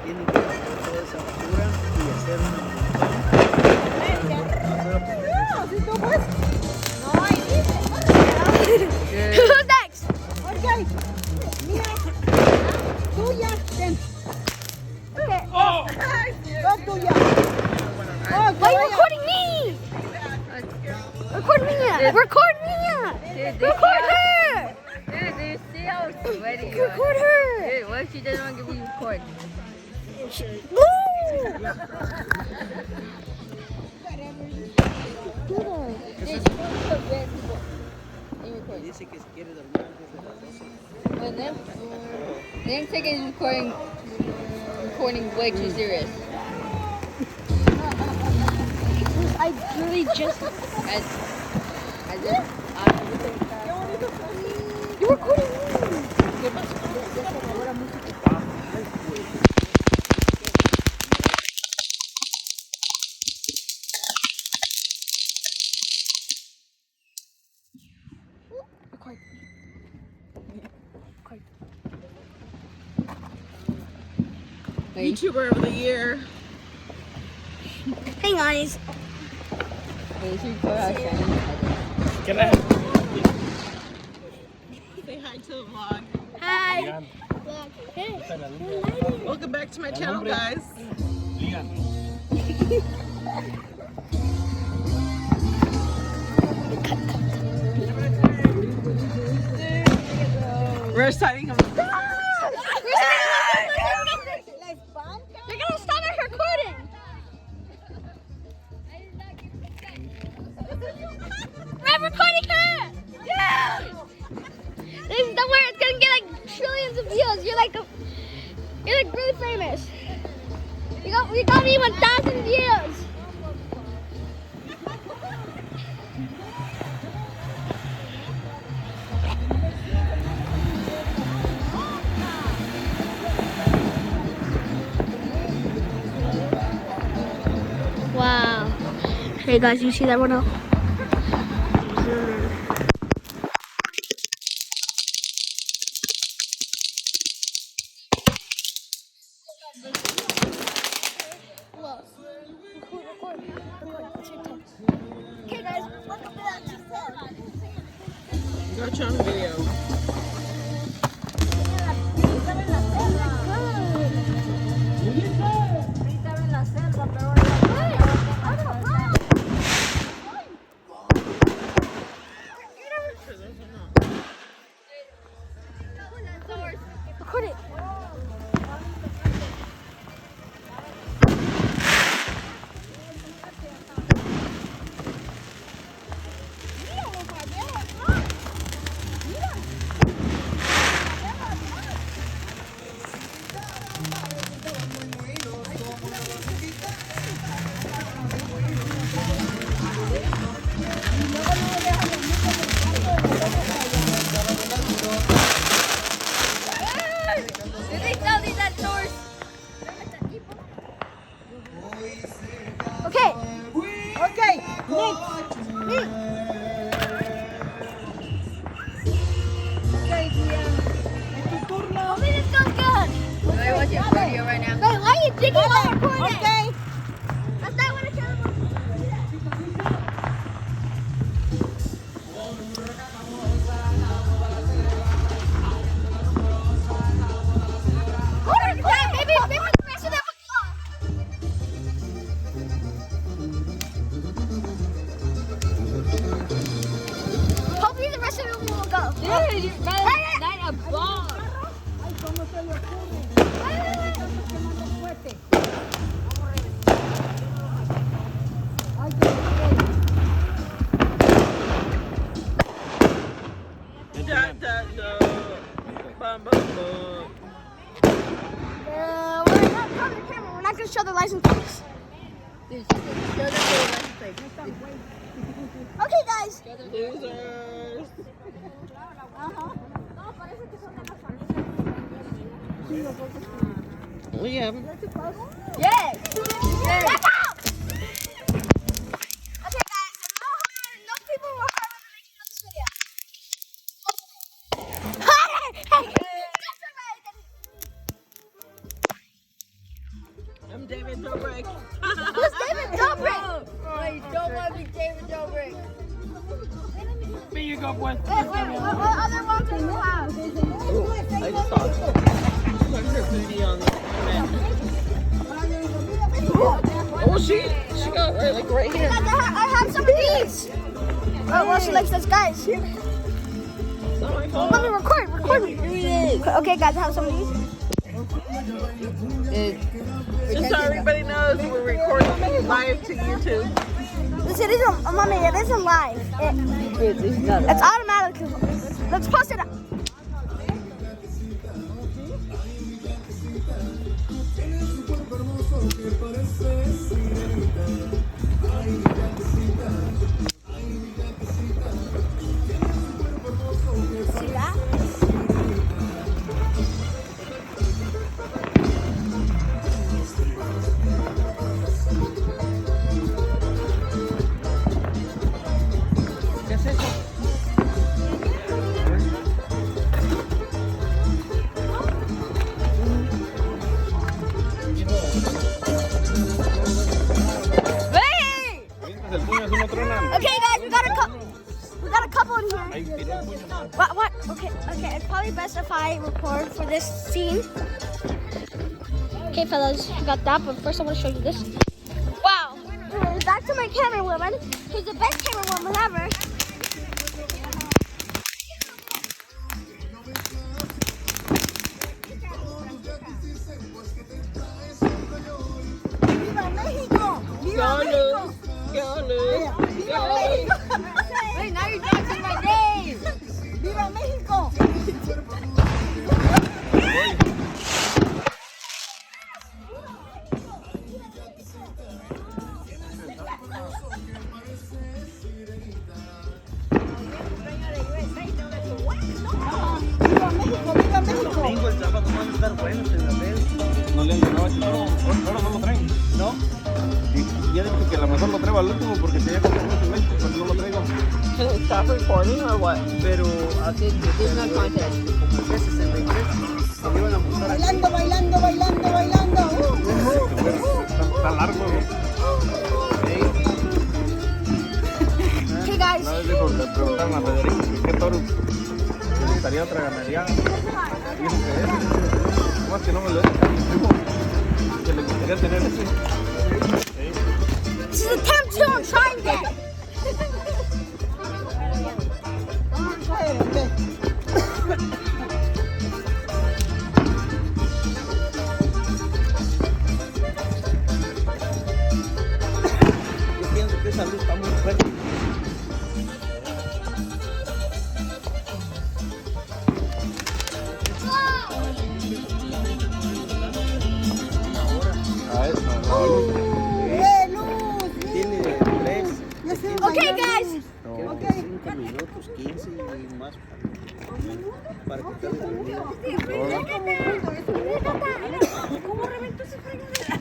Tienen que recoger esa basura y hacer una Who's next? Okay. Mira. Tuya. Ten. Okay. Go tuya. Oh, Why are you recording me? Record Mia. Record Mia. Record her. Dude, do you see how sweaty you are? Record her. Dude, what if she doesn't want to give you record? Woo! Dude, she wants to put red people in record. dice que si quiere dormir antes de las 12. But them taking is recording way too serious. I really just. As if You're recording me. YouTuber of the year. Hey guys. Wait, she record our channel. Say hi to the vlog. Hi. Welcome back to my channel, guys. We're starting him. You're gonna stop it recording. We're recording her. Yeah. This is the where it's gonna get like trillions of views. You're like really famous. We got me 1,000 views. Wow. Hey guys, you see that one? Okay guys, welcome back to Got you on video. Record it. Did they sell these at stores? Okay. Okay, next. Okay, Gia. Es tu turno. Hopefully this goes good. I watch your video right now. Wait, why are you digging while recording? Okay. That's not what I tell them. Maybe the rest of them will come. Hopefully the rest of them will go. Dude, you guys light a bomb. Ay, ¿cómo se le ocurre? Tanto quemando fuerte. Ay, qué Da, da, da. Bum, bum, bum. We're not on the camera. We're not going to show the license plates. Dude, show them the license plate. Okay, guys. Losers. Liam. Yes. Back out. Okay, guys. No people were harmed in making this video. I'm David Dobrik. Who's David Dobrik? Wait, don't want to be David Dobrik. Here you go, boy. What other ones do you have? I just saw it. There's her booty on the internet. Oh, she got right here. I have some of these. Oh, well, she likes this, guys. Let me record me. Okay, guys, I have some of these. Just so everybody knows, we're recording live to YouTube. This it isn't, mommy, it isn't live. It's automatic. Let's post it. See that? ¿Qué es eso? Okay, guys, we got a couple in here. What? Okay. It's probably best if I record for this scene. Okay, fellas, we got that. But first, I want to show you this. Wow. Back to my camera woman. Who's the best camera woman ever. ¡Viva México! ¡Viva México! Wait, now you're dancing my name. ¡Viva México! Domingo, el sábado van a estar buenos en la red. No le han llegado ese todo. Ahora no lo traen. ¿No? Y ya dije que a lo mejor lo traigo al último porque tenía que traerlo en México, pero no lo traigo. Can it stop recording or what? Pero así There's no contest. como que 63 se iban a montar aquí. Bailando, bailando, bailando, bailando. Está largo, ¿no? Okay, guys. Una vez le preguntaron a Federico qué toro le gustaría otra ganadería. Y dijo que ese. Más que no me lo deja. Que le gustaría tener ese. This is attempt 2. I'm trying that. Yo pienso que esa luz está muy fuerte. A eso, no. ¡Eh, luz! Tiene 3. Ya sé Okay, bailar. guys. Creo que 5 minutos, 15 y más para que acabe el video. ¿Cómo reventó ese fregadero?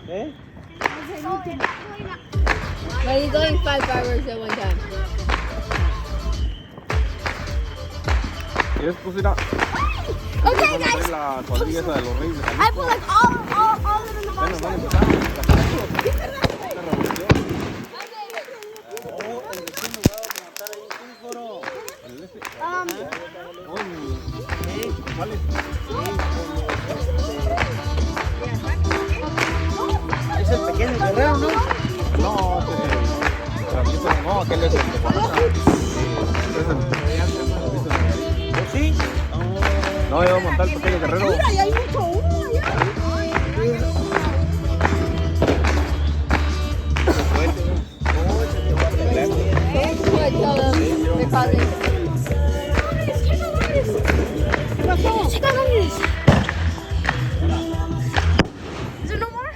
¿Eh? But he's doing 5 fireworks at one time. Y después irá. Okay, Van a guys. traer la cuadrilla esa de los reyes. I put like all of them in the box. Bueno, van a empezar. Esta revolución. Oh, el vecino va a montar ahí un foro. El este. ¿Cuál es? Es el pequeño guerrero, ¿no? No, ese es el travieso. No, aquel es el de Oaxaca. Ese es el ¿Sí? No, iba a montar el pequeño guerrero. Mira, y hay mucho humo allá. What, tell them they're causing. Check out this. Is there no more?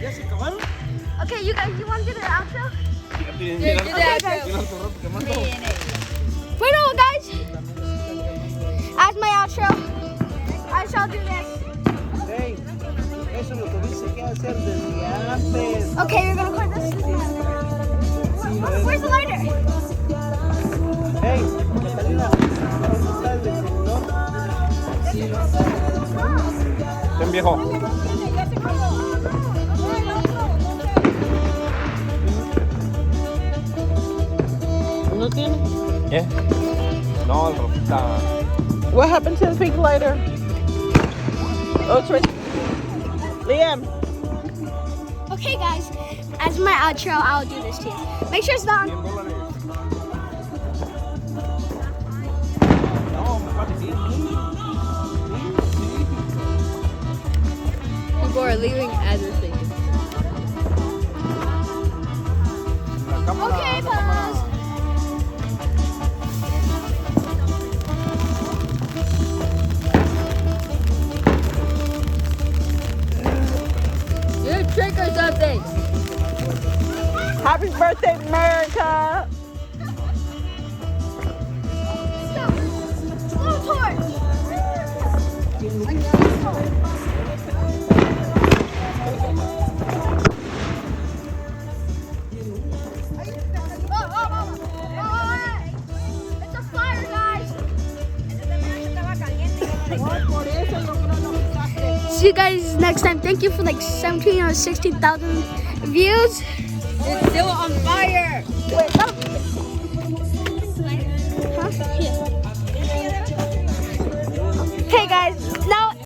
¿Ya se acabaron? Okay, you guys, you want to do the outro? Do that. Bueno, guys. I'll do this. Hey, eso lo tuviste que hacer desde antes. Okay, you're gonna put this. Where's the lighter? Hey, Catalina, ¿dónde está el extintor? Ten viejo. ¿No tiene? ¿Eh? No, el rosita. What happened to the pink lighter? Oh, it's right. Liam. Okay, guys, as my outro, I'll do this too. Make sure it's not on. $100. No, me parece People are leaving as we're singing. La cámara, Okay, la cámara. pause. You trick or something. Happy birthday, America. Little torch. It's a fire, guys. See you guys next time. Thank you for like 17 or 16,000 views. It's still on fire. Wait, no. Huh? Yeah.